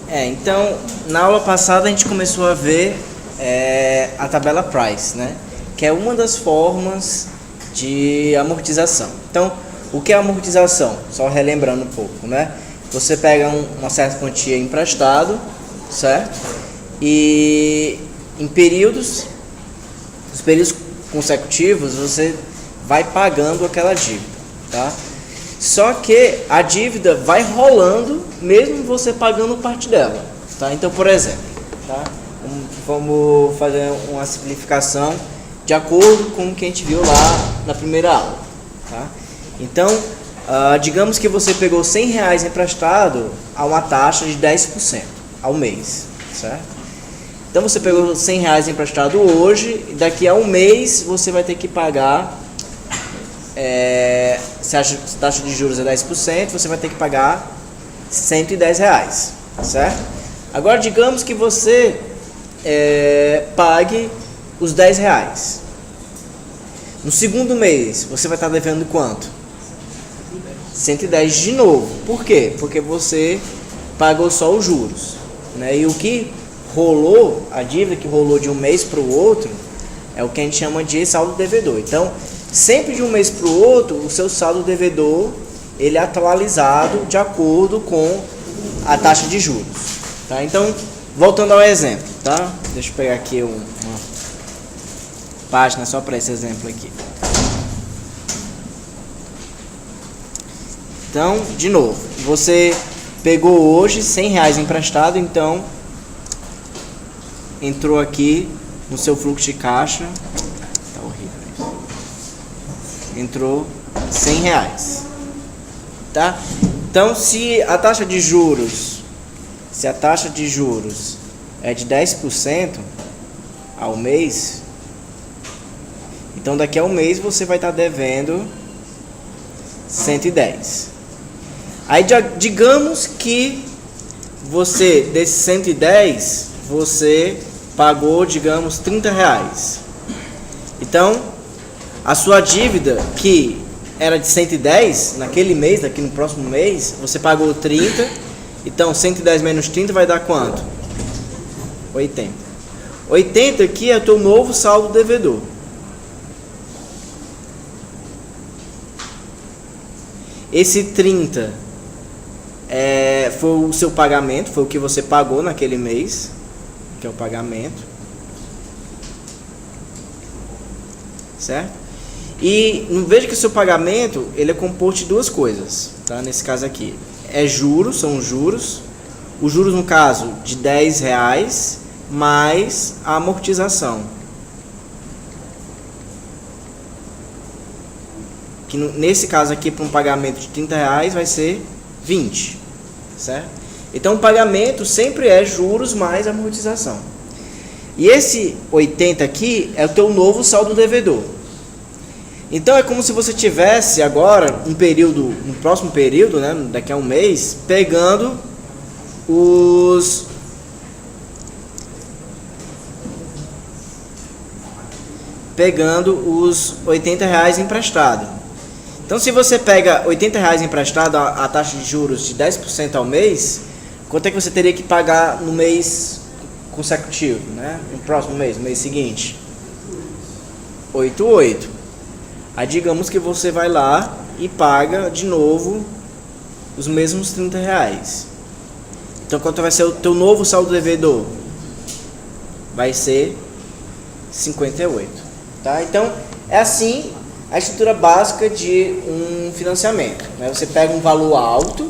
Então, na aula passada a gente começou a ver a tabela Price, né? Que é uma das formas de amortização. Então, o que é amortização? Só relembrando um pouco, né? Você pega uma certa quantia emprestado, certo? E em períodos, os períodos consecutivos, você vai pagando aquela dívida, tá? Só que a dívida vai rolando mesmo você pagando parte dela, tá? Então, por exemplo, tá? Vamos fazer uma simplificação de acordo com o que a gente viu lá na primeira aula, tá? Então, digamos que você pegou R$100 emprestado a uma taxa de 10% ao mês, certo? Então você pegou R$100 emprestado hoje, e daqui a um mês você vai ter que pagar, se a taxa de juros é 10%, você vai ter que pagar R$110, certo? Agora digamos que você pague os R$10. No segundo mês, você vai estar devendo quanto? 110 de novo. Por quê? Porque você pagou só os juros, né? E o que rolou, a dívida que rolou de um mês para o outro, é o que a gente chama de saldo devedor. Então, sempre de um mês para o outro, o seu saldo devedor, ele é atualizado de acordo com a taxa de juros, tá? Então, voltando ao exemplo, tá? Deixa eu pegar aqui uma página só para esse exemplo aqui. Então, de novo, você pegou hoje R$100 emprestado, então entrou aqui no seu fluxo de caixa, tá horrível isso. Entrou R$100, tá? Então, se a taxa de juros é de 10% ao mês, então daqui a um mês você vai estar devendo 110. Aí digamos que você, desses 110, você pagou, digamos, R$30. Então, a sua dívida, que era de 110 naquele mês, daqui no próximo mês, você pagou 30. Então, 110 menos 30 vai dar quanto? 80. 80 aqui é o teu novo saldo devedor. Esse 30 foi o seu pagamento, foi o que você pagou naquele mês, que é o pagamento, certo? E veja que o seu pagamento, ele é composto de duas coisas, tá? Nesse caso aqui, são os juros, no caso de R$10 mais a amortização, que nesse caso aqui, para um pagamento de R$30 vai ser 20, certo? Então o pagamento sempre é juros mais amortização. E esse 80 aqui é o teu novo saldo devedor. Então é como se você tivesse agora um próximo período, né, daqui a um mês, pegando os R$80 emprestado. Então, se você pega R$80 emprestado a taxa de juros de 10% ao mês, quanto é que você teria que pagar no mês consecutivo, né? No próximo mês, no mês seguinte? 88. Aí, digamos que você vai lá e paga de novo os mesmos R$30. Então, quanto vai ser o teu novo saldo devedor? Vai ser 58, tá? Então, é assim a estrutura básica de um financiamento, né? Você pega um valor alto,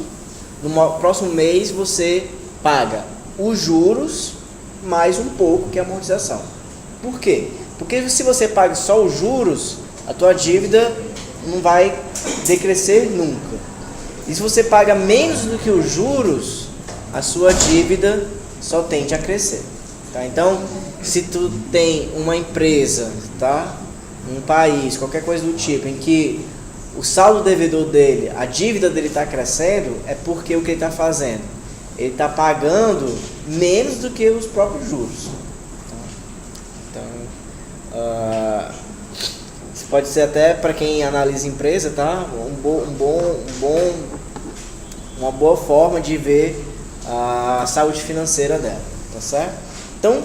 no próximo mês você paga os juros mais um pouco que é a amortização. Por quê? Porque se você paga só os juros, a tua dívida não vai decrescer nunca. E se você paga menos do que os juros, a sua dívida só tende a crescer, tá? Então, se tu tem uma empresa, tá? Um país, qualquer coisa do tipo, em que o saldo devedor dele, a dívida dele está crescendo, é porque o que ele está fazendo? Ele está pagando menos do que os próprios juros. Então, isso pode ser até para quem analisa empresa, tá? Uma boa forma de ver a saúde financeira dela, tá certo? Então,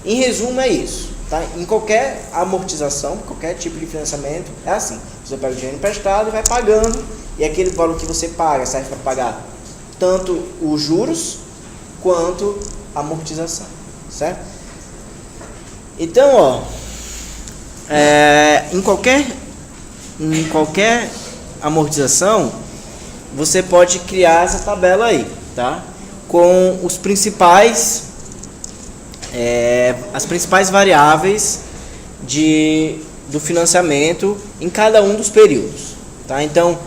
em resumo é isso, tá? Em qualquer amortização, qualquer tipo de financiamento, é assim. Você pega o dinheiro emprestado e vai pagando, e aquele valor que você paga serve para pagar tanto os juros quanto a amortização, certo? Então, ó, em qualquer amortização, você pode criar essa tabela aí, tá? Com os principais, as principais variáveis do financiamento em cada um dos períodos, tá? Então,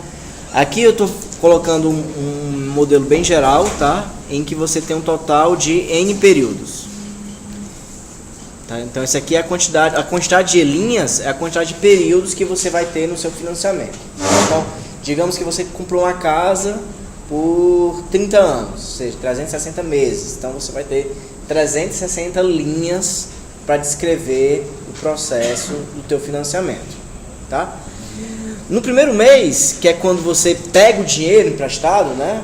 aqui eu estou colocando um modelo bem geral, tá? Em que você tem um total de N períodos. Tá? Então, isso aqui é a quantidade de linhas, é a quantidade de períodos que você vai ter no seu financiamento. Então, digamos que você comprou uma casa por 30 anos, ou seja, 360 meses. Então, você vai ter 360 linhas para descrever o processo do teu financiamento. Tá? No primeiro mês, que é quando você pega o dinheiro emprestado, né?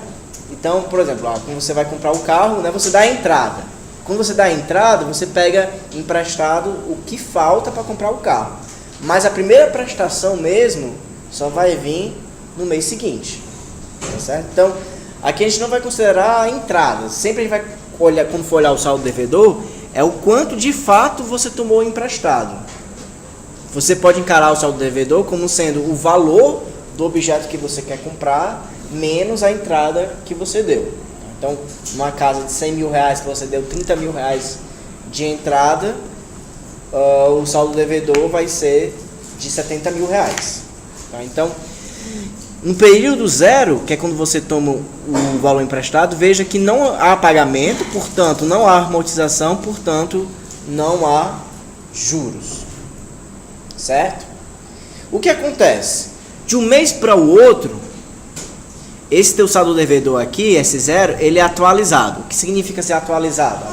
Então, por exemplo, quando você vai comprar o carro, né, você dá a entrada. Quando você dá a entrada, você pega emprestado o que falta para comprar o carro. Mas a primeira prestação mesmo só vai vir no mês seguinte. Tá certo? Então, aqui a gente não vai considerar a entrada. Sempre a gente vai olhar, quando for olhar o saldo devedor, é o quanto de fato você tomou emprestado. Você pode encarar o saldo devedor como sendo o valor do objeto que você quer comprar menos a entrada que você deu. Então, numa casa de 100 mil reais que você deu 30 mil reais de entrada, o saldo devedor vai ser de 70 mil reais. Tá? Então, no período zero, que é quando você toma o valor emprestado, veja que não há pagamento, portanto, não há amortização, portanto, não há juros. Certo? O que acontece? De um mês para o outro, esse teu saldo devedor aqui, esse zero, ele é atualizado. O que significa ser atualizado?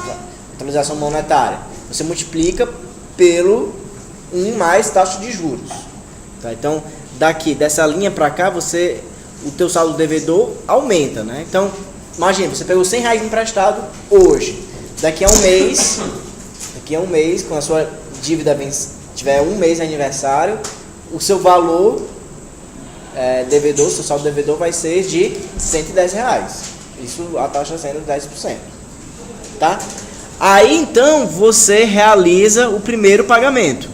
Atualização monetária. Você multiplica pelo 1 mais taxa de juros. Tá? Então, dessa linha para cá, o teu saldo devedor aumenta, né? Então, imagina, você pegou 100 reais emprestado hoje. Daqui a um mês, quando a sua dívida tiver um mês de aniversário, o seu valor devedor, seu saldo devedor vai ser de 110 reais. Isso, a taxa sendo 10%. Tá? Aí então você realiza o primeiro pagamento.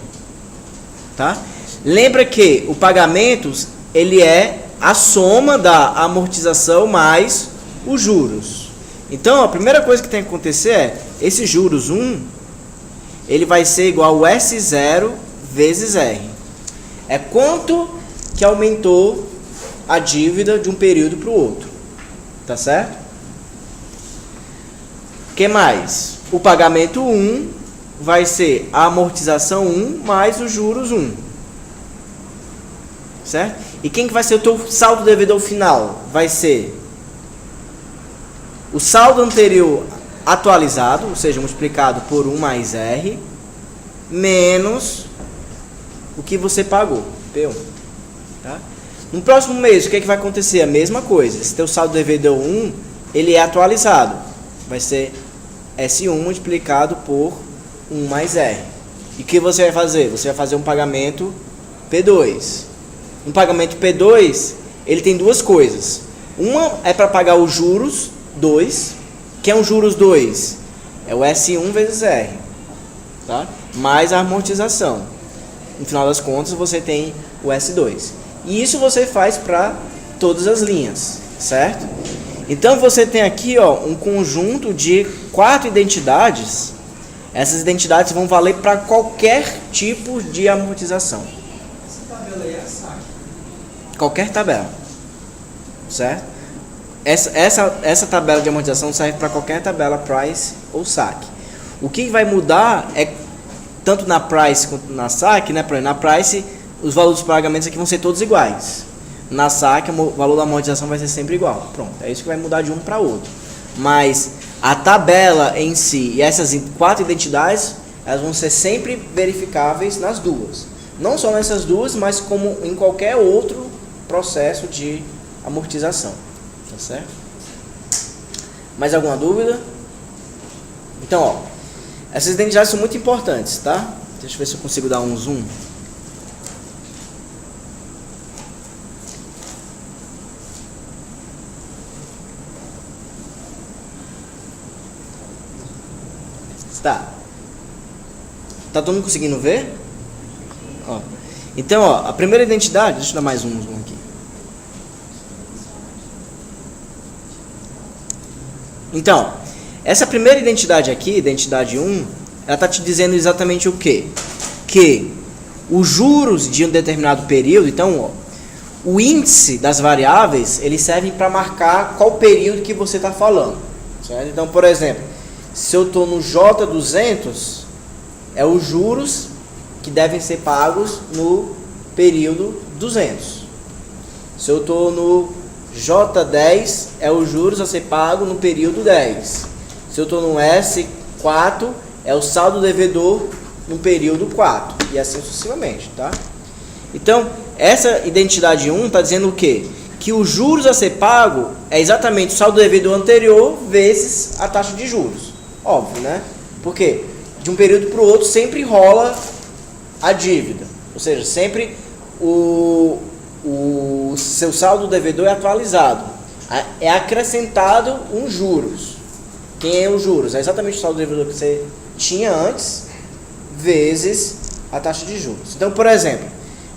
Tá? Lembra que o pagamento ele é a soma da amortização mais os juros. Então a primeira coisa que tem que acontecer é esse juros 1, ele vai ser igual ao S0 vezes R. É quanto que aumentou a dívida de um período para o outro. Tá certo? O que mais? O pagamento 1 vai ser a amortização 1 mais os juros 1. Certo? E quem que vai ser o teu saldo devedor final? Vai ser o saldo anterior atualizado, ou seja, multiplicado por 1 mais R, menos o que você pagou, P1. Tá? No próximo mês, o que vai acontecer? A mesma coisa. Esse teu saldo devedor 1, ele é atualizado. Vai ser S1 multiplicado por 1 mais R. E o que você vai fazer? Você vai fazer um pagamento P2. Um pagamento P2, ele tem duas coisas. Uma é para pagar os juros 2. Que é um juros 2? É o S1 vezes R. Tá? Mais a amortização. No final das contas, você tem o S2. E isso você faz para todas as linhas, certo? Então, você tem aqui um conjunto de 4 identidades. Essas identidades vão valer para qualquer tipo de amortização. Essa tabela aí é a saque. Qualquer tabela, certo? Essa tabela de amortização serve para qualquer tabela price ou saque. O que vai mudar é tanto na price quanto na saque, né? Na price, os valores dos pagamentos aqui vão ser todos iguais. Na saque, o valor da amortização vai ser sempre igual. Pronto, é isso que vai mudar de um para outro. Mas a tabela em si e essas 4 identidades, elas vão ser sempre verificáveis nas duas. Não só nessas duas, mas como em qualquer outro processo de amortização. Tá certo? Mais alguma dúvida? Então, ó, essas identidades são muito importantes, tá? Deixa eu ver se eu consigo dar um zoom. Tá todo mundo conseguindo ver? Ó. Então, ó, a primeira identidade, deixa eu dar mais um zoom aqui. Então, essa primeira identidade aqui, identidade 1, ela está te dizendo exatamente o quê? Que os juros de um determinado período, então, ó, o índice das variáveis, eles servem para marcar qual período que você está falando. Certo? Então, por exemplo, se eu estou no J200, é os juros que devem ser pagos no período 200. Se eu estou no J10, é os juros a ser pago no período 10. Se eu estou no S4, é o saldo devedor no período 4. E assim sucessivamente, tá? Então, essa identidade 1 está dizendo o quê? Que os juros a ser pago é exatamente o saldo devedor anterior vezes a taxa de juros. Óbvio, né? Porque de um período para o outro sempre rola a dívida. Ou seja, sempre o seu saldo devedor é atualizado. É acrescentado uns juros. Quem é os juros? É exatamente o saldo devedor que você tinha antes, vezes a taxa de juros. Então, por exemplo,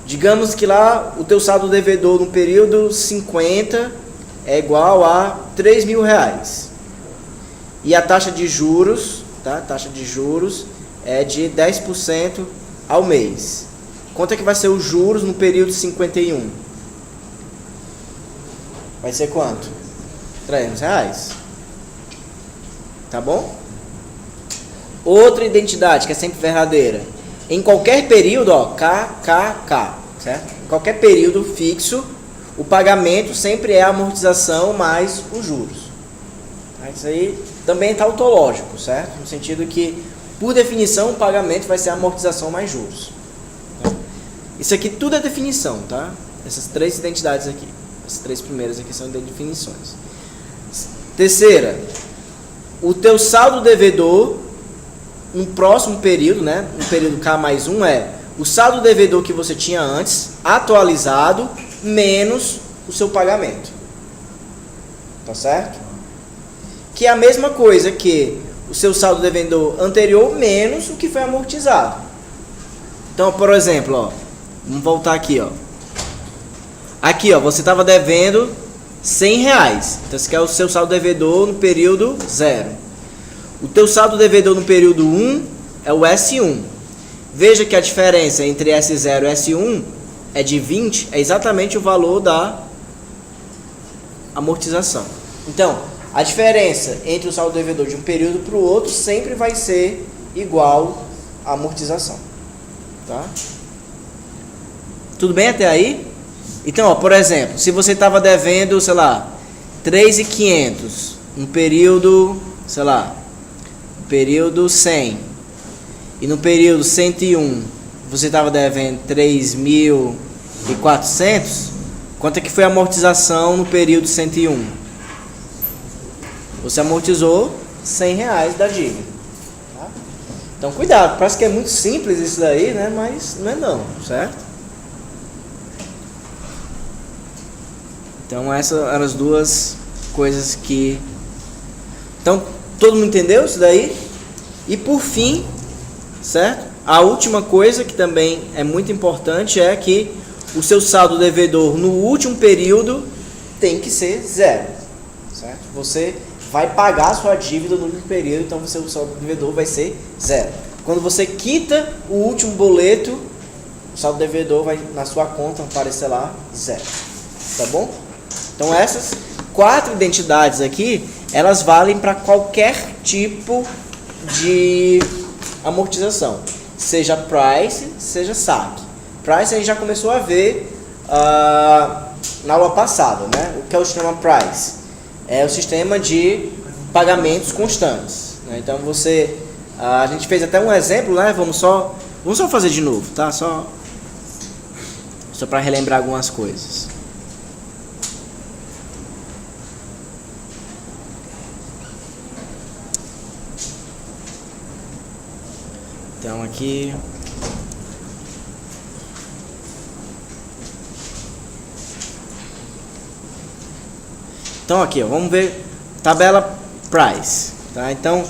digamos que lá o teu saldo devedor no período 50 é igual a R$3.000. E a taxa de juros, tá? Taxa de juros é de 10% ao mês. Quanto é que vai ser os juros no período 51? Vai ser quanto? R$300. Tá bom? Outra identidade que é sempre verdadeira. Em qualquer período, ó, KKK, certo? Em qualquer período fixo, o pagamento sempre é a amortização mais os juros. Isso aí também é tautológico, certo? No sentido que, por definição, o pagamento vai ser a amortização mais juros. Isso aqui tudo é definição, tá? Essas três identidades aqui. Essas três primeiras aqui são definições. Terceira, o teu saldo devedor, um próximo período, né? Um período K mais 1 é o saldo devedor que você tinha antes, atualizado, menos o seu pagamento. Tá certo? Que é a mesma coisa que o seu saldo devedor anterior menos o que foi amortizado. Então, por exemplo, ó, vamos voltar aqui, ó. Aqui, ó, você estava devendo R$100. Então, esse aqui é o seu saldo devedor no período 0. O teu saldo devedor no período 1 é o S1. Veja que a diferença entre S0 e S1 é de 20, é exatamente o valor da amortização. Então, a diferença entre o saldo devedor de um período para o outro sempre vai ser igual à amortização. Tá? Tudo bem até aí? Então, ó, por exemplo, se você estava devendo, sei lá, 3.500 no período, sei lá, no período 100, e no período 101 você estava devendo 3.400, quanto é que foi a amortização no período 101? Você amortizou R$100 da dívida. Tá? Então, cuidado. Parece que é muito simples isso daí, né? Mas não é não, certo? Então, essas eram as duas coisas que... Então, todo mundo entendeu isso daí? E por fim, certo? A última coisa que também é muito importante é que o seu saldo devedor no último período tem que ser 0. Certo? Você vai pagar a sua dívida no último período, então o seu saldo devedor vai ser 0. Quando você quita o último boleto, o saldo devedor vai na sua conta aparecer lá 0. Tá bom? Então essas 4 identidades aqui, elas valem para qualquer tipo de amortização, seja price, seja saque. Price a gente já começou a ver na aula passada, né? O que é o sistema price? É o sistema de pagamentos constantes, né? Então a gente fez até um exemplo, né? Vamos só fazer de novo, tá? Só para relembrar algumas coisas. Então aqui Então aqui, ó, vamos ver tabela price, tá? Então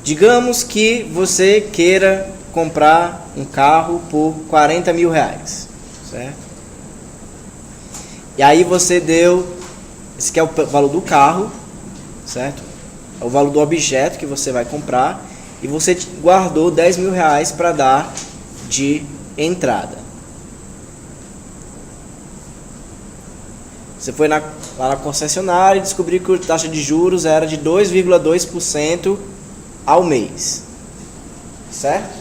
digamos que você queira comprar um carro por 40 mil reais, certo? E aí você deu, esse aqui é o valor do carro, certo? É o valor do objeto que você vai comprar e você guardou 10 mil reais para dar de entrada. Você foi lá na concessionária e descobriu que a taxa de juros era de 2,2% ao mês, certo?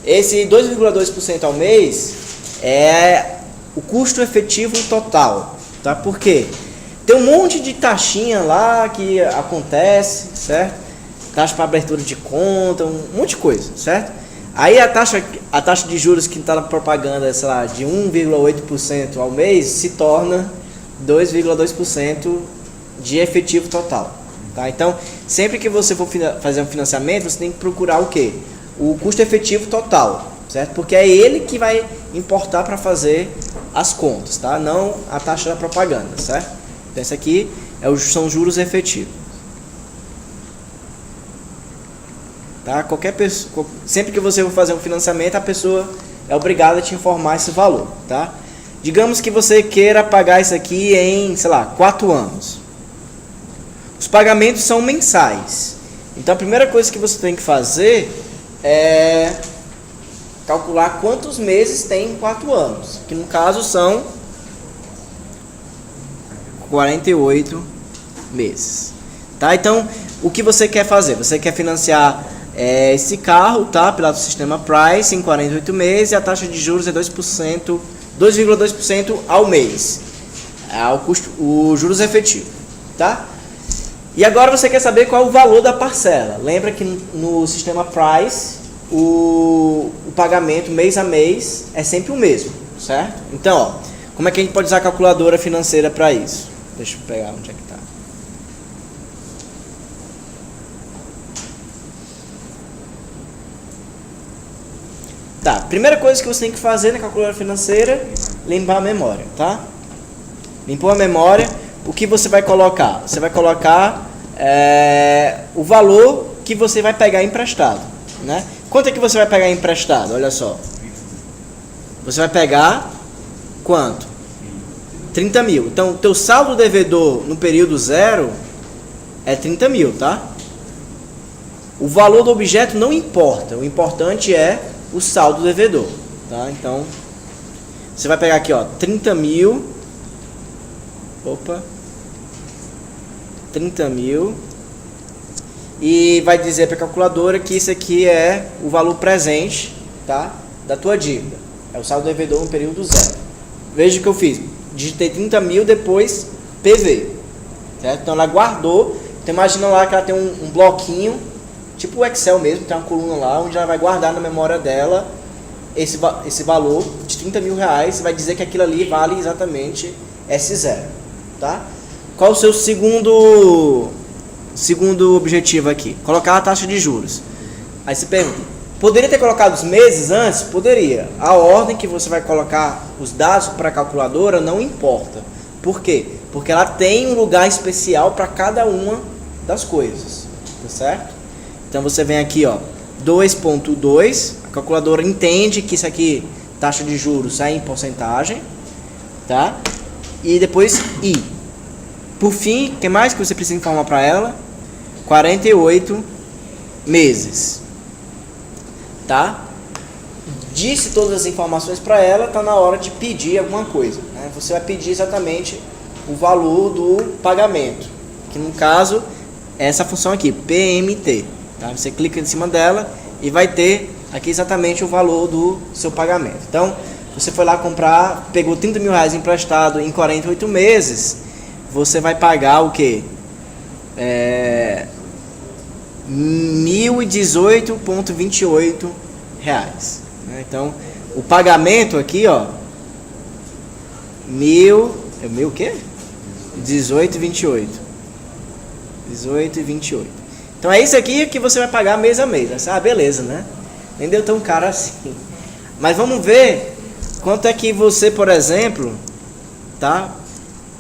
Esse 2,2% ao mês é o custo efetivo total, tá? Por quê? Tem um monte de taxinha lá que acontece, certo? Taxa para abertura de conta, um monte de coisa, certo? Aí a taxa de juros que está na propaganda, sei lá, de 1,8% ao mês se torna 2,2% de efetivo total, tá? Então, sempre que você for fazer um financiamento, você tem que procurar o quê? O custo efetivo total, certo? Porque é ele que vai importar para fazer as contas, tá? Não a taxa da propaganda, certo? Então, esse aqui são juros efetivos, tá? Qualquer pessoa, sempre que você for fazer um financiamento, a pessoa é obrigada a te informar esse valor, tá? Digamos que você queira pagar isso aqui em, sei lá, 4 anos. Os pagamentos são mensais. Então a primeira coisa que você tem que fazer é calcular quantos meses tem em 4 anos. Que no caso são 48 meses. Tá? Então o que você quer fazer? Você quer financiar esse carro, tá? Pelo sistema Price em 48 meses e a taxa de juros é 2,2% ao mês. É o juros efetivo, tá? E agora você quer saber qual é o valor da parcela. Lembra que no sistema Price o pagamento mês a mês é sempre o mesmo, certo? Então, ó, como é que a gente pode usar a calculadora financeira para isso? Deixa eu pegar onde é que tá. Tá, primeira coisa que você tem que fazer na calculadora financeira, limpar a memória, tá? Limpou a memória, o que você vai colocar? Você vai colocar o valor que você vai pegar emprestado, né? Quanto é que você vai pegar emprestado? Olha só. Você vai pegar quanto? 30 mil. Então, o teu saldo devedor no período 0 é 30 mil, tá? O valor do objeto não importa. O importante é o saldo devedor, tá? Então, você vai pegar aqui, ó, 30 mil. Opa. 30 mil. E vai dizer para a calculadora que isso aqui é o valor presente, tá? Da tua dívida. É o saldo devedor no período 0. Veja o que eu fiz. Digitei 30 mil, depois PV. Certo? Então ela guardou. Então imagina lá que ela tem um bloquinho, tipo o Excel mesmo, tem uma coluna lá, onde ela vai guardar na memória dela esse valor de 30 mil reais. Vai dizer que aquilo ali vale exatamente S0. Tá? Qual o seu segundo objetivo aqui? Colocar a taxa de juros. Aí você pergunta, poderia ter colocado os meses antes? Poderia. A ordem que você vai colocar os dados para a calculadora não importa. Por quê? Porque ela tem um lugar especial para cada uma das coisas. Tá certo? Então você vem aqui, ó, 2.2. A calculadora entende que isso aqui, taxa de juros, é em porcentagem. Tá? E depois I. Por fim, o que mais que você precisa informar para ela? 48 meses. Tá? Disse todas as informações para ela, tá na hora de pedir alguma coisa, né? Você vai pedir exatamente o valor do pagamento, que no caso é essa função aqui, PMT. Tá? Você clica em cima dela e vai ter aqui exatamente o valor do seu pagamento. Então, você foi lá comprar, pegou 30 mil reais emprestado em 48 meses, você vai pagar o quê? 1.018,28 reais. Então, o pagamento aqui, ó, o quê? 18,28. 18,28. Então é isso aqui que você vai pagar mês a mês. Ah, beleza, né? Nem deu tão caro assim. Mas vamos ver quanto é que você, por exemplo, tá?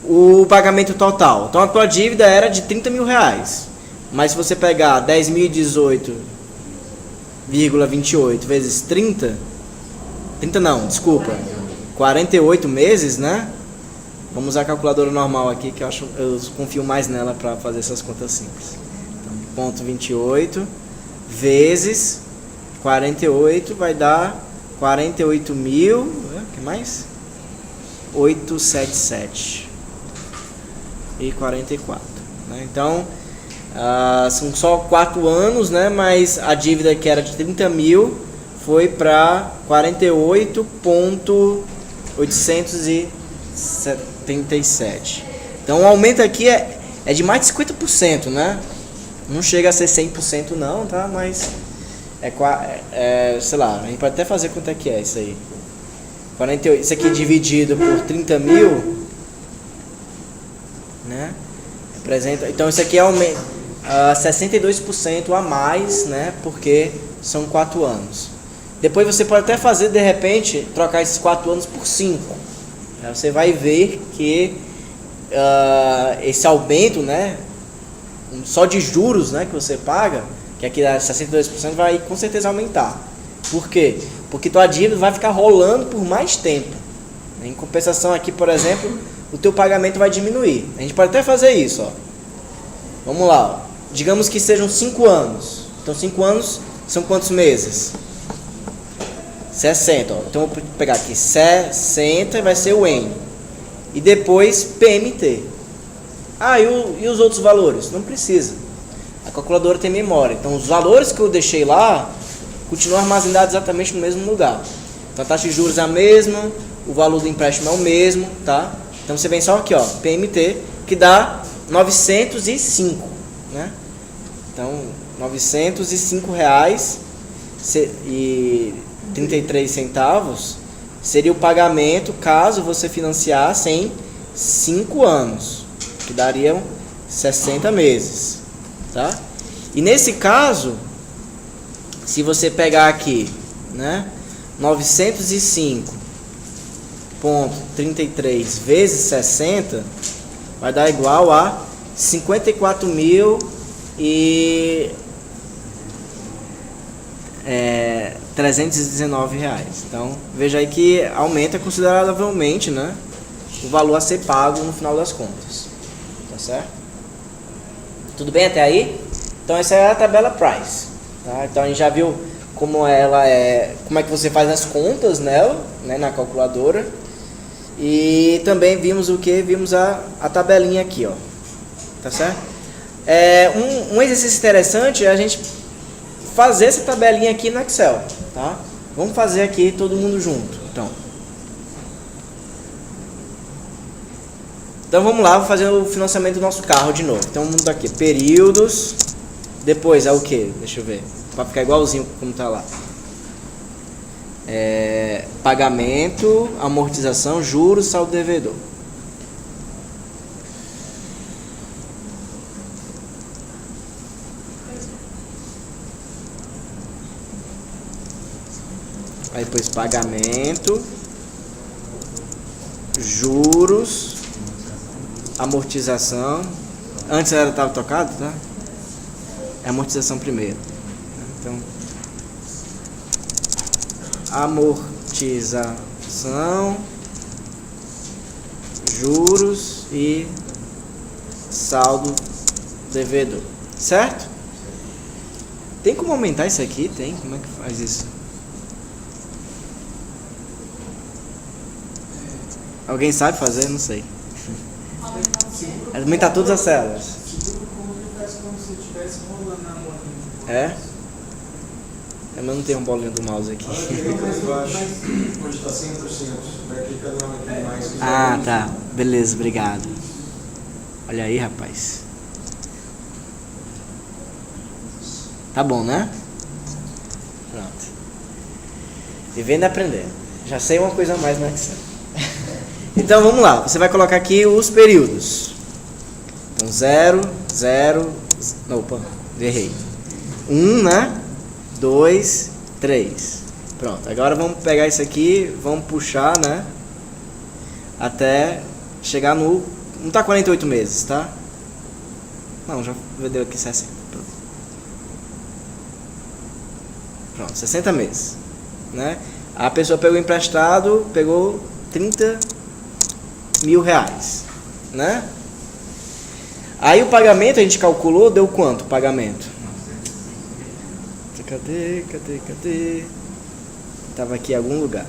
O pagamento total. Então a tua dívida era de 30 mil reais. Mas se você pegar 10.018,28 vezes 30 não, desculpa, 48 meses, né? Vamos usar a calculadora normal aqui, que eu confio mais nela para fazer essas contas simples. Então, ponto 28 vezes 48 vai dar 48 mil, o que mais? 877 e 44, né? Então, são só 4 anos, né? Mas a dívida que era de 30 mil foi para 48.877. Então o aumento aqui é de mais de 50%, né? Não chega a ser 100% não, tá? Mas sei lá, a gente pode até fazer quanto é que é isso aí. 48, isso aqui dividido por 30 mil, né? Representa, então isso aqui é 62% a mais, né? Porque são 4 anos. Depois você pode até fazer, de repente, trocar esses 4 anos por 5. Você vai ver que esse aumento, né, só de juros, né, que você paga, que aqui dá 62%, vai com certeza aumentar. Por quê? Porque tua dívida vai ficar rolando por mais tempo. Em compensação aqui, por exemplo, o teu pagamento vai diminuir. A gente pode até fazer isso, ó. Vamos lá, ó. Digamos que sejam 5 anos. Então 5 anos são quantos meses? 60, ó. Então eu vou pegar aqui 60 vai ser o N. E depois PMT. E os outros valores? Não precisa. A calculadora tem memória. Então os valores que eu deixei lá continuam armazenados exatamente no mesmo lugar. Então a taxa de juros é a mesma, o valor do empréstimo é o mesmo, tá? Então você vem só aqui, ó, PMT, que dá 905, né? Então 905 reais e 33 centavos seria o pagamento caso você financiasse em 5 anos, que dariam 60 meses, tá? E nesse caso, se você pegar aqui, né, 905,33 vezes 60 vai dar igual a 54.319 reais. Então veja aí que aumenta consideravelmente, né, o valor a ser pago no final das contas, tá certo? Tudo bem até aí? Então essa é a tabela Price, tá? Então a gente já viu como ela como é que você faz as contas nela, né, na calculadora. E também vimos o que? Vimos a tabelinha aqui, ó. Tá certo? Um exercício interessante é a gente fazer essa tabelinha aqui no Excel, tá? Vamos fazer aqui todo mundo junto, Então vamos lá, vou fazer o financiamento do nosso carro de novo. Então vamos aqui, períodos, depois é o que? Deixa eu ver, para ficar igualzinho como tá lá. Pagamento, amortização, juros, saldo devedor. Aí depois pagamento, juros, amortização. Antes estava tocado, tá? É amortização primeiro. Então, amortização, juros e saldo devedor, certo? Tem como aumentar isso aqui? Tem? Como é que faz isso? Alguém sabe fazer? Não sei. Aumentar todas as células. Seguro como que faz como se estivesse rolando na bolinha. É? Eu não tenho um bolinho do mouse aqui. Onde está 100%, vai clicando aqui mais. Ah, tá. Beleza, obrigado. Olha aí, rapaz. Tá bom, né? Pronto. Vivendo e aprendendo. Já sei uma coisa a mais no Excel. Então vamos lá. Você vai colocar aqui os períodos. Então 0, 0. Opa. Errei. 1, né? 2, 3. Pronto. Agora vamos pegar isso aqui, vamos puxar, né? Até chegar no... Não tá 48 meses, tá? Não, já deu aqui 60. Pronto, 60 meses, né? A pessoa pegou emprestado, pegou 30 mil reais, né? Aí o pagamento a gente calculou, deu quanto o pagamento? Cadê? Tava aqui em algum lugar.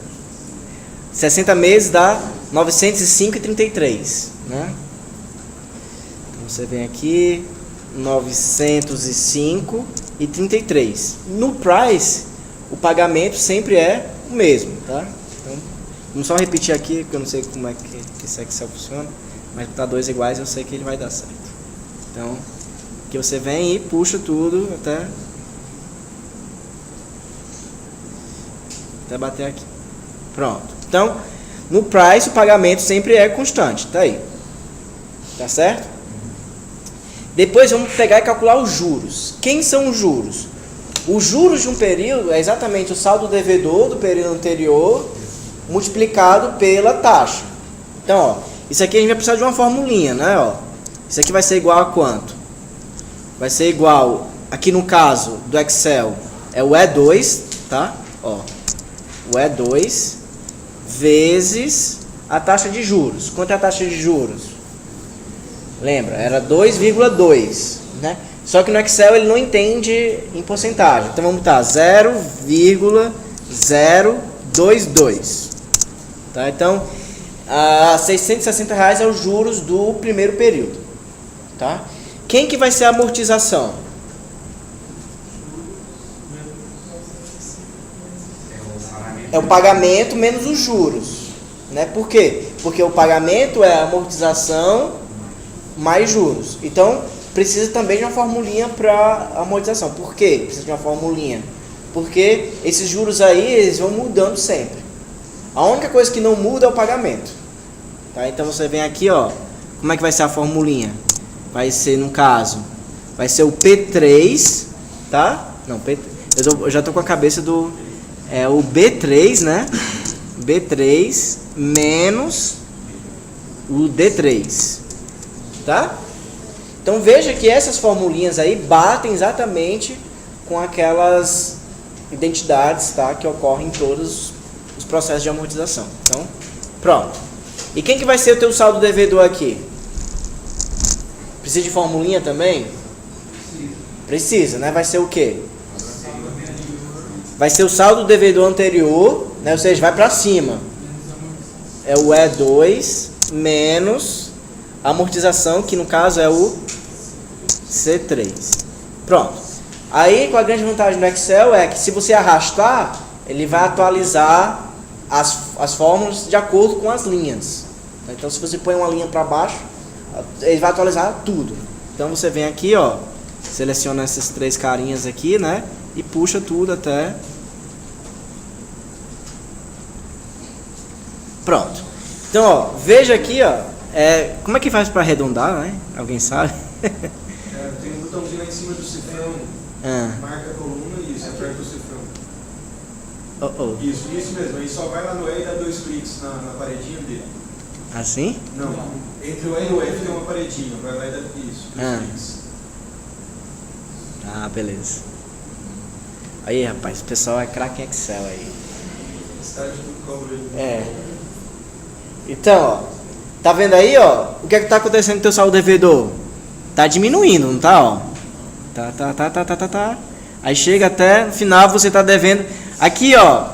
60 meses dá 905,33, né? Então você vem aqui, 905,33. No price, o pagamento sempre é o mesmo, tá? Então, vamos só repetir aqui, porque eu não sei como é que esse Excel funciona, mas botar dois iguais eu sei que ele vai dar certo. Então, aqui você vem e puxa tudo até bater aqui. Pronto. Então, no price o pagamento sempre é constante, tá aí. Tá certo? Depois vamos pegar e calcular os juros. Quem são os juros? Os juros de um período é exatamente o saldo devedor do período anterior multiplicado pela taxa. Então, ó, isso aqui a gente vai precisar de uma formulinha, né? Ó, isso aqui vai ser igual a quanto? Vai ser igual, aqui no caso do Excel, é o E2, tá? Ó, o E2 vezes a taxa de juros. Quanto é a taxa de juros? Lembra, era 2,2, né? Só que no Excel ele não entende em porcentagem. Então vamos botar 0,022. Tá? Então, R$660 é os juros do primeiro período. Tá? Quem que vai ser a amortização? É o pagamento menos os juros. Né? Por quê? Porque o pagamento é a amortização mais juros. Então, precisa também de uma formulinha para amortização. Por quê? Precisa de uma formulinha. Porque esses juros aí, eles vão mudando sempre. A única coisa que não muda é o pagamento. Tá? Então, você vem aqui, ó. Como é que vai ser a formulinha? Vai ser, no caso, vai ser o P3, tá? Não, eu já tô com a cabeça do... É o B3, né? B3 menos o D3. Tá? Então veja que essas formulinhas aí batem exatamente com aquelas identidades, tá, que ocorrem em todos os processos de amortização. Então, pronto. E quem que vai ser o teu saldo devedor aqui? Precisa de formulinha também? Precisa, né? Vai ser o quê? Vai ser o saldo devedor anterior, né? Ou seja, vai para cima. É o E2 menos a amortização, que no caso é o C3. Pronto. Aí, com a grande vantagem do Excel é que se você arrastar, ele vai atualizar as fórmulas de acordo com as linhas. Então, se você põe uma linha para baixo, ele vai atualizar tudo. Então, você vem aqui, ó, seleciona essas três carinhas aqui, né? E puxa tudo até... Pronto. Então, ó, veja aqui, ó, como é que faz para arredondar, né? Alguém sabe? Tem um botãozinho lá em cima do cifrão, marca a coluna e isso, aperta o cifrão. Isso mesmo, aí só vai lá no E e dá 2 cliques na paredinha dele. Assim? Não, entre o E e o F tem uma paredinha, vai lá e dá isso, 2 cliques. Ah, beleza. Aí, rapaz, o pessoal é craque em Excel aí. Estágio do cobre. Então, ó, tá vendo aí, ó, o que é que tá acontecendo com o teu saldo devedor? Tá diminuindo, não tá, ó? Tá. Aí chega até no final, você tá devendo. Aqui, ó,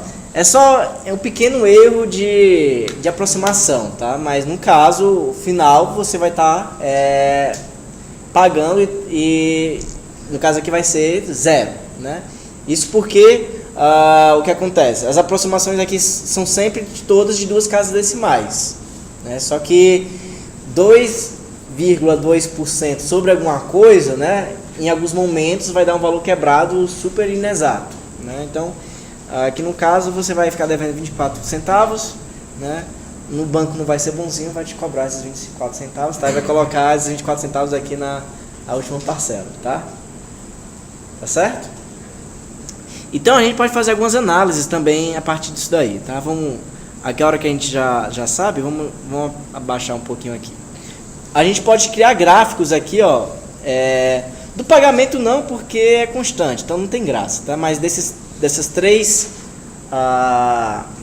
é um pequeno erro de aproximação, tá? Mas no caso final você vai estar pagando e no caso aqui vai ser 0, né? Isso porque o que acontece? As aproximações aqui são sempre todas de 2 casas decimais, né? Só que 2,2% sobre alguma coisa, né? Em alguns momentos vai dar um valor quebrado super inexato, né? Então, aqui no caso você vai ficar devendo 24 centavos, né? No banco não vai ser bonzinho, vai te cobrar esses 24 centavos, tá? E vai colocar esses 24 centavos aqui na última parcela, tá? Tá certo? Então a gente pode fazer algumas análises também a partir disso daí, tá? Vamos, aqui a hora que a gente já sabe, vamos abaixar um pouquinho aqui. A gente pode criar gráficos aqui, ó, do pagamento não, porque é constante, então não tem graça, tá? Mas dessas três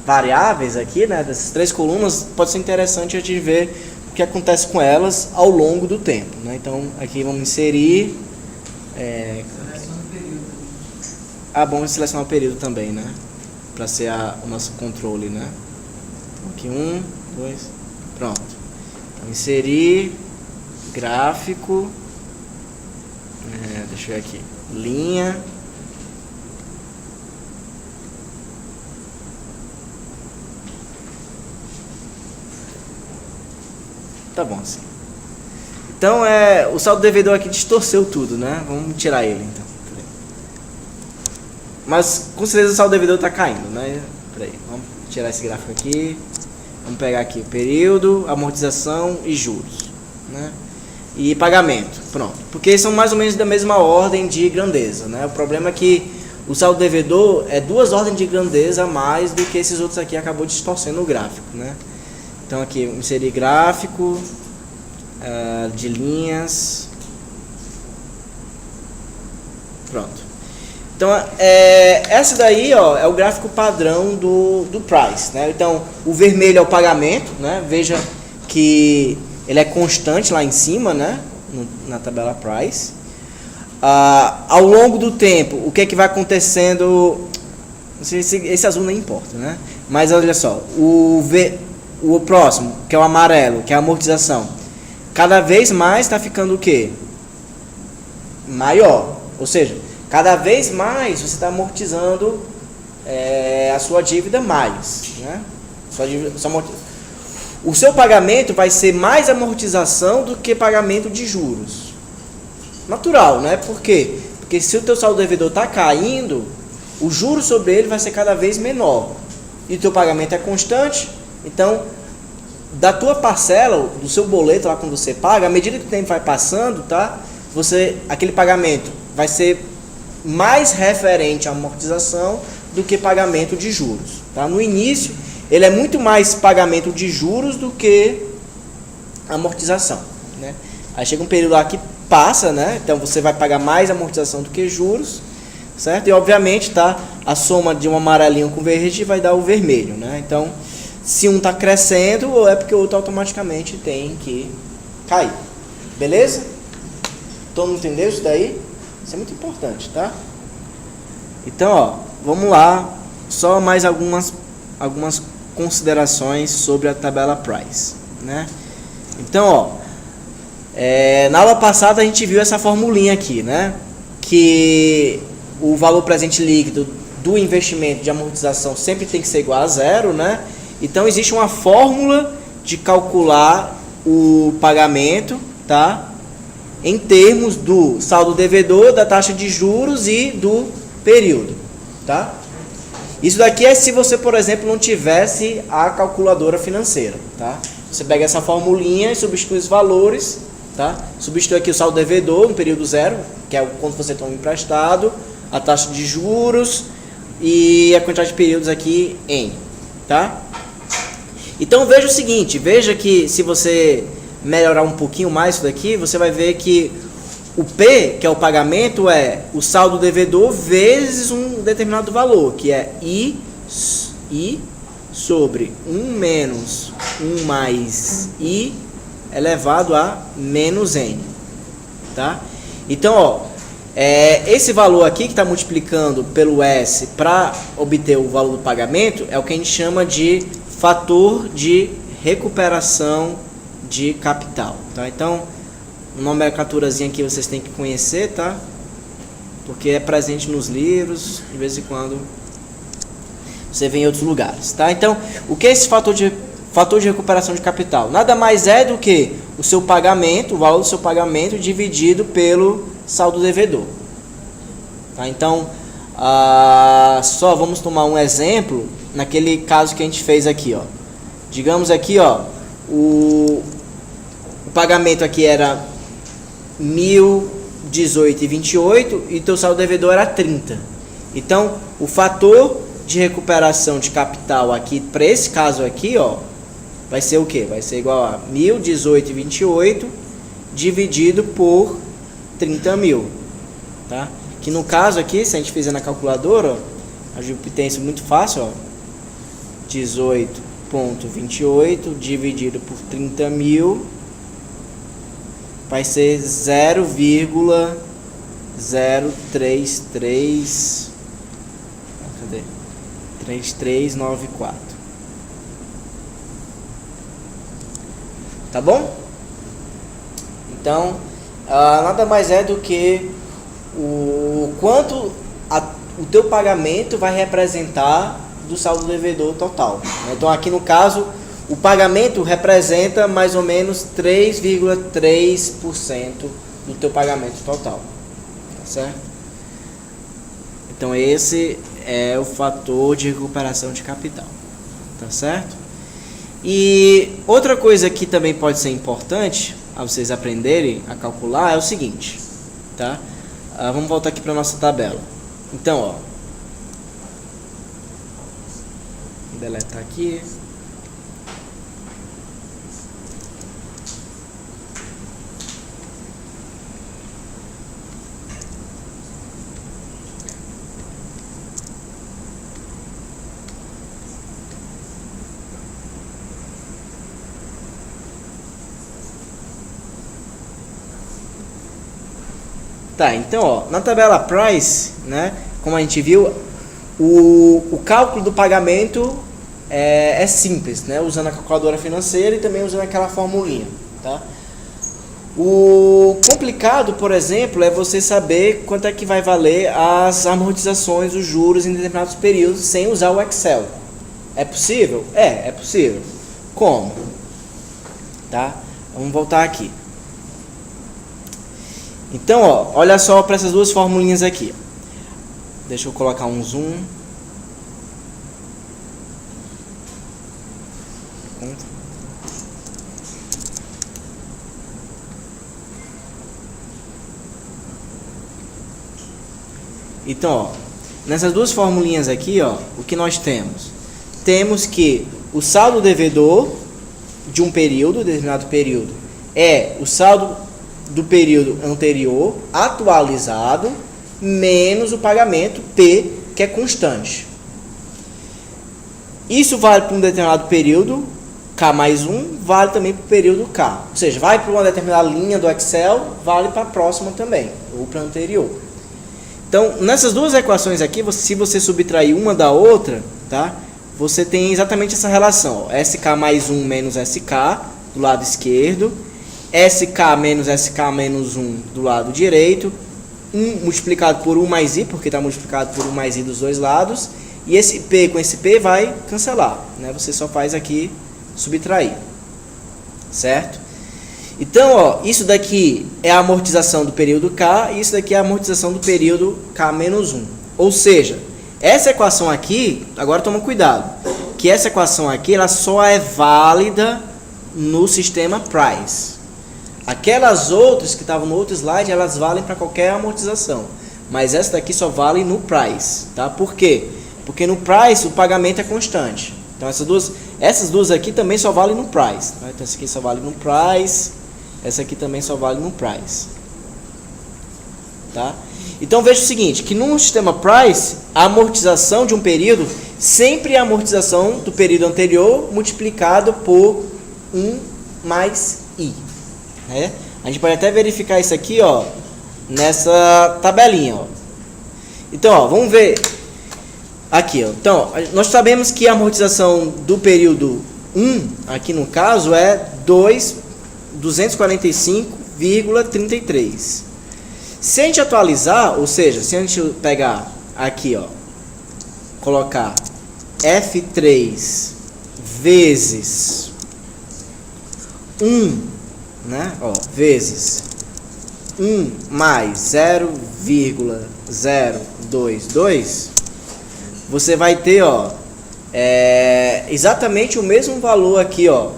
variáveis aqui, né, dessas três colunas, pode ser interessante a gente ver o que acontece com elas ao longo do tempo, né? Então aqui vamos inserir bom selecionar o período também, né, para ser o nosso controle, né? Então, aqui 1, 2, pronto. Então, inserir gráfico, deixa eu ver aqui, linha, tá bom assim. Então o saldo devedor aqui distorceu tudo, né? Vamos tirar ele então. Mas com certeza o saldo devedor está caindo, né? Peraí, vamos tirar esse gráfico aqui. Vamos pegar aqui o período, amortização e juros, né? E pagamento, pronto. Porque são mais ou menos da mesma ordem de grandeza, né? O problema é que o saldo devedor é 2 ordens de grandeza a mais do que esses outros aqui, acabou distorcendo o gráfico, né? Então aqui, inserir gráfico de linhas. Pronto. Então, essa daí, ó, é o gráfico padrão do price, né? Então, o vermelho é o pagamento, né? Veja que ele é constante lá em cima, né? Na tabela price. Ao longo do tempo, o que é que vai acontecendo? Esse azul nem importa, né? Mas olha só, o próximo, que é o amarelo, que é a amortização, cada vez mais está ficando o quê? Maior. Ou seja, cada vez mais você está amortizando a sua dívida mais, né? O seu pagamento vai ser mais amortização do que pagamento de juros. Natural, né? Por quê? Porque se o teu saldo devedor está caindo, o juro sobre ele vai ser cada vez menor. E o teu pagamento é constante, então da tua parcela, do seu boleto lá quando você paga, à medida que o tempo vai passando, tá? Aquele pagamento vai ser mais referente à amortização do que pagamento de juros, tá? No início, ele é muito mais pagamento de juros do que amortização, né? Aí chega um período lá que passa, né? Então você vai pagar mais amortização do que juros, certo? E obviamente, tá? A soma de um amarelinho com verde vai dar o vermelho, né? Então, se um está crescendo, ou é porque o outro automaticamente tem que cair. Beleza? Todo mundo entendeu isso daí? Isso é muito importante, tá? Então, ó, vamos lá. Só mais algumas considerações sobre a tabela price, né? Então, ó, na aula passada a gente viu essa formulinha aqui, né? Que o valor presente líquido do investimento de amortização sempre tem que ser igual a 0, né? Então existe uma fórmula de calcular o pagamento, tá? Em termos do saldo devedor, da taxa de juros e do período, tá? Isso daqui é se você, por exemplo, não tivesse a calculadora financeira, tá? Você pega essa formulinha e substitui os valores, tá? Substitui aqui o saldo devedor no período 0, que é quanto você toma emprestado, a taxa de juros e a quantidade de períodos aqui em, tá? Então veja o seguinte, veja que se você melhorar um pouquinho mais isso daqui, você vai ver que o P, que é o pagamento, é o saldo devedor vezes um determinado valor, que é I sobre 1 menos 1 mais I elevado a menos N, tá? Então, ó, esse valor aqui que está multiplicando pelo S para obter o valor do pagamento é o que a gente chama de fator de recuperação de capital, tá? Então, uma nomenclaturazinha que vocês têm que conhecer, tá? Porque é presente nos livros, de vez em quando você vê em outros lugares, tá? Então, o que é esse fator de recuperação de capital? Nada mais é do que o seu pagamento, o valor do seu pagamento dividido pelo saldo devedor, tá? Então, só vamos tomar um exemplo naquele caso que a gente fez aqui, ó. Digamos aqui, ó, o pagamento aqui era 1.000 18,28 e teu saldo devedor era 30. Então, o fator de recuperação de capital aqui, para esse caso aqui, ó, vai ser o quê? Vai ser igual a 1.018,28 dividido por 30 mil, tá? Que no caso aqui, se a gente fizer na calculadora, ó, a gente obtém isso muito fácil, ó, 18,28 dividido por 30 mil vai ser 0,033, cadê? 3394. Tá bom? Então, nada mais é do que o quanto o teu pagamento vai representar do saldo devedor total. Então, aqui no caso, o pagamento representa mais ou menos 3,3% do teu pagamento total. Tá certo? Então, esse é o fator de recuperação de capital. Tá certo? E outra coisa que também pode ser importante a vocês aprenderem a calcular é o seguinte, tá? Vamos voltar aqui para nossa tabela. Então, ó, vou deletar aqui. Tá, então, ó, na tabela Price, né, como a gente viu, o cálculo do pagamento é simples, né, usando a calculadora financeira e também usando aquela formulinha, tá? O complicado, por exemplo, é você saber quanto é que vai valer as amortizações, os juros em determinados períodos sem usar o Excel. É possível? É possível. Como? Tá? Vamos voltar aqui. Então, ó, olha só para essas duas formulinhas aqui. Deixa eu colocar um zoom. Então, ó, nessas duas formulinhas aqui, ó, o que nós temos? Temos que o saldo devedor de um período, determinado período, é o saldo do período anterior atualizado menos o pagamento P, que é constante. Isso vale para um determinado período, K mais 1, vale também para o período K. Ou seja, vai para uma determinada linha do Excel, vale para a próxima também, ou para a anterior. Então, nessas duas equações aqui, se você subtrair uma da outra, tá? Você tem exatamente essa relação, ó, SK mais 1 menos SK do lado esquerdo, SK menos SK menos 1 do lado direito, 1 multiplicado por 1 mais I, porque está multiplicado por 1 mais I dos dois lados, e esse P com esse P vai cancelar, né? Você só faz aqui subtrair, certo? Então, ó, isso daqui é a amortização do período K, e isso daqui é a amortização do período K menos 1. Ou seja, essa equação aqui, agora toma cuidado, que essa equação aqui ela só é válida no sistema Price. Aquelas outras que estavam no outro slide, elas valem para qualquer amortização. Mas essa daqui só vale no Price, tá? Por quê? Porque no Price o pagamento é constante. Então essas duas aqui também só valem no Price. Tá? Então essa aqui só vale no Price, essa aqui também só vale no Price. Tá? Então veja o seguinte, que no sistema Price, a amortização de um período sempre é a amortização do período anterior multiplicado por 1 mais I. Né? A gente pode até verificar isso aqui, ó, nessa tabelinha. Ó. Então, ó, vamos ver aqui. Ó. Então, nós sabemos que a amortização do período 1, aqui no caso, é 245,33. Se a gente atualizar, ou seja, se a gente pegar aqui, ó, colocar F3 vezes 1, né? Ó, vezes 1 mais 0,022, você vai ter, ó, exatamente o mesmo valor aqui, ó,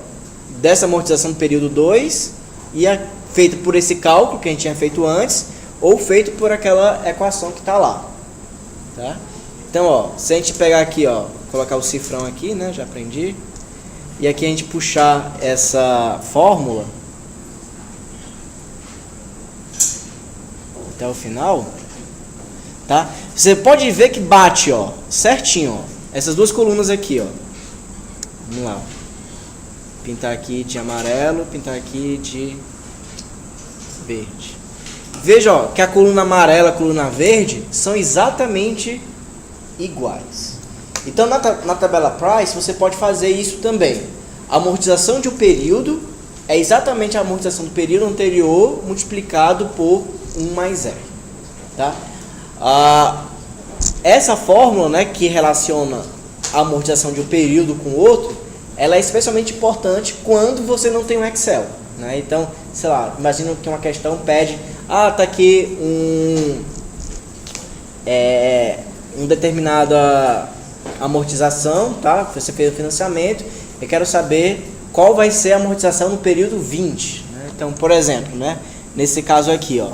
dessa amortização do período 2 e feito por esse cálculo que a gente tinha feito antes, ou feito por aquela equação que está lá, tá? Então, ó, se a gente pegar aqui, ó, colocar o cifrão aqui, né, já aprendi, e aqui a gente puxar essa fórmula até o final, tá? Você pode ver que bate, ó, certinho, ó, essas duas colunas aqui, ó. Vamos lá. Pintar aqui de amarelo, pintar aqui de verde. Veja, ó, que a coluna amarela e a coluna verde são exatamente iguais. Então, na tabela Price, você pode fazer isso também. A amortização de um período é exatamente a amortização do período anterior multiplicado por 1 mais R. Tá? Essa fórmula, né, que relaciona a amortização de um período com o outro, ela é especialmente importante quando você não tem um Excel, né? Então, sei lá, imagina que uma questão pede, tá aqui uma determinada amortização, tá? Você fez o financiamento, eu quero saber qual vai ser a amortização no período 20, né? Então, por exemplo, né, nesse caso aqui, ó,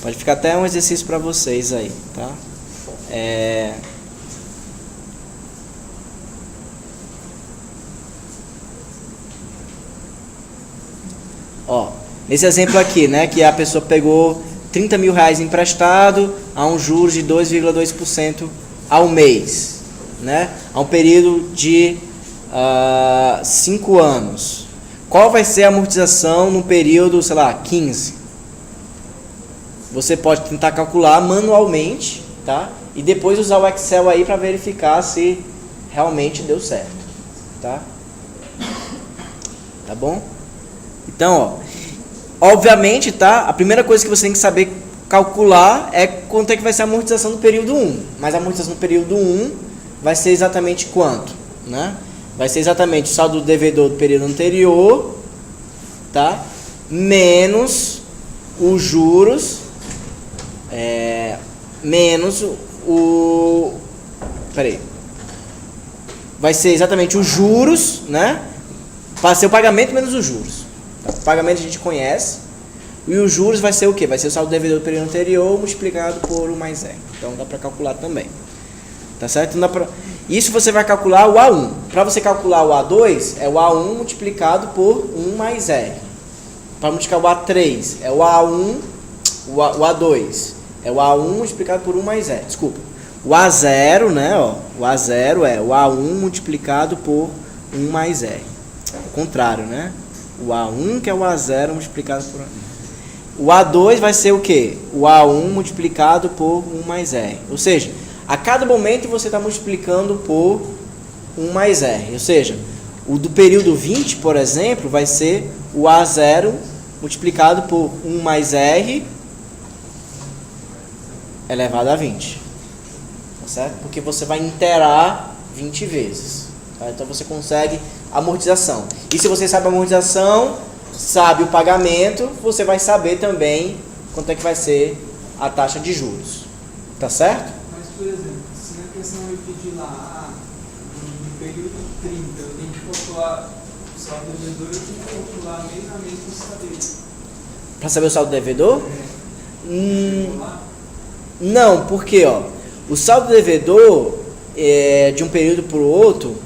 pode ficar até um exercício para vocês aí, tá? Ó, nesse exemplo aqui, né, que a pessoa pegou 30 mil reais emprestado a um juros de 2,2% ao mês, né, a um período de 5 anos. Qual vai ser a amortização no período, sei lá, 15? Você pode tentar calcular manualmente, tá? E depois usar o Excel aí para verificar se realmente deu certo, tá? Tá bom? Então, ó, obviamente, tá? A primeira coisa que você tem que saber calcular é quanto é que vai ser a amortização do período 1. Mas a amortização do período 1 vai ser exatamente quanto, né? Vai ser exatamente o saldo do devedor do período anterior, tá? Menos os juros, menos o... Peraí. Vai ser exatamente os juros, né? Vai ser o pagamento menos os juros. O pagamento a gente conhece. E os juros vai ser o quê? Vai ser o saldo devedor do período anterior multiplicado por 1 mais R. Então dá para calcular também. Tá certo? Então, isso você vai calcular o A1. Para você calcular o A2, é o A1 multiplicado por 1 mais R. Para multiplicar o A3, é o A1, o A2. É o A1 multiplicado por 1 mais R. Desculpa. O A0, né? Ó, o A0 é o A1 multiplicado por 1 mais R. O contrário, né? O A1 que é o A0 multiplicado por... O A2 vai ser o quê? O A1 multiplicado por 1 mais R. Ou seja, a cada momento você está multiplicando por 1 mais R. Ou seja, o do período 20, por exemplo, vai ser o A0 multiplicado por 1 mais R elevado a 20. Tá certo? Porque você vai interar 20 vezes. Tá? Então você consegue amortização. E se você sabe a amortização, sabe o pagamento, você vai saber também quanto é que vai ser a taxa de juros. Tá certo? Mas, por exemplo, se na questão eu pedir lá, no período 30, eu tenho que calcular o saldo devedor, eu tenho que calcular mês a mês para saber. Para saber o saldo devedor? Não, porque ó, o saldo devedor de um período para o outro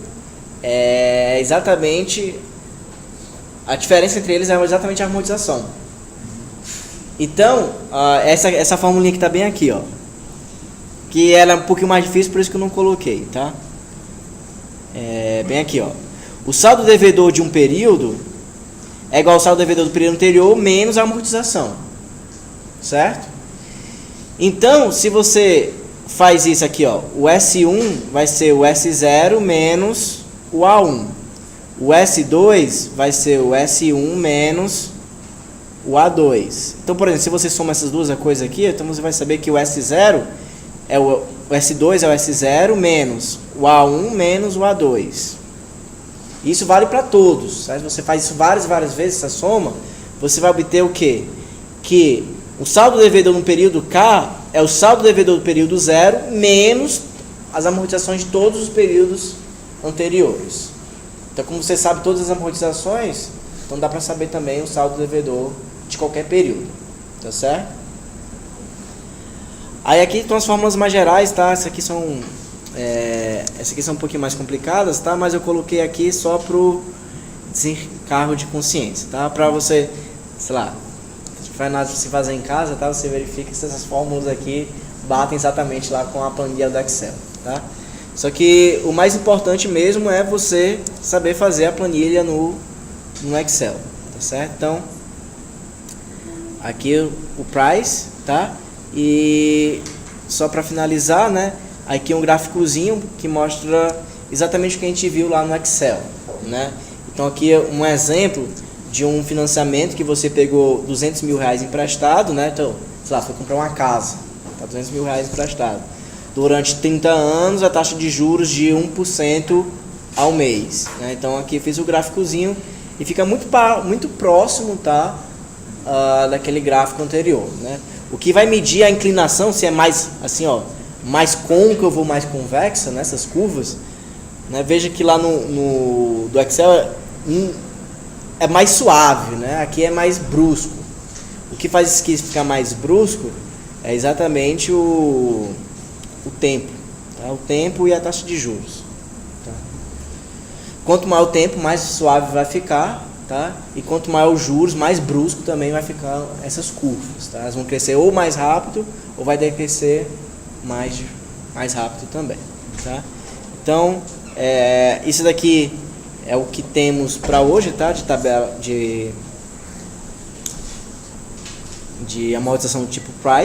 é exatamente... A diferença entre eles é exatamente a amortização. Então, essa formulinha que está bem aqui, ó, que ela é um pouquinho mais difícil, por isso que eu não coloquei, tá? Bem aqui, ó. O saldo devedor de um período é igual ao saldo devedor do período anterior menos a amortização, certo? Então, se você faz isso aqui, ó, o S1 vai ser o S0 menos o A1. O S2 vai ser o S1 menos o A2. Então, por exemplo, se você soma essas duas coisas aqui, então você vai saber que o S0 é o S2 é o S0 menos o A1 menos o A2. Isso vale para todos. Se você faz isso várias vezes, essa soma, você vai obter o quê? Que o saldo devedor no período K é o saldo devedor do período 0 menos as amortizações de todos os períodos anteriores. Então, como você sabe todas as amortizações, então dá para saber também o saldo devedor de qualquer período. Tá certo? Aí aqui estão as fórmulas mais gerais, tá? Essas aqui são um pouquinho mais complicadas, tá? Mas eu coloquei aqui só pro desencargo de consciência, tá? Para você, sei lá, se fazer em casa, tá? Você verifica se essas fórmulas aqui batem exatamente lá com a planilha do Excel, tá? Só que o mais importante mesmo é você saber fazer a planilha no Excel, tá certo? Então, aqui o price, tá? E só para finalizar, né? Aqui um gráficozinho que mostra exatamente o que a gente viu lá no Excel, né? Então aqui é um exemplo de um financiamento que você pegou 200 mil reais emprestado, né? Então, sei lá, foi comprar uma casa, tá 200 mil reais emprestado. Durante 30 anos, a taxa de juros de 1% ao mês, né? Então aqui eu fiz o gráficozinho e fica muito próximo, tá? Daquele gráfico anterior, né? O que vai medir a inclinação, se é mais assim, ó, mais côncavo ou mais convexa nessas curvas, né? Veja que lá do Excel é mais suave, né? Aqui é mais brusco. O que faz isso aqui ficar mais brusco é exatamente o tempo, tá? O tempo e a taxa de juros, tá? Quanto maior o tempo, mais suave vai ficar, tá? E quanto maior os juros, mais brusco também vai ficar essas curvas, tá? Elas vão crescer ou mais rápido ou vai decrescer mais rápido também, tá? Então, isso daqui é o que temos para hoje, tá? De tabela de amortização do tipo price.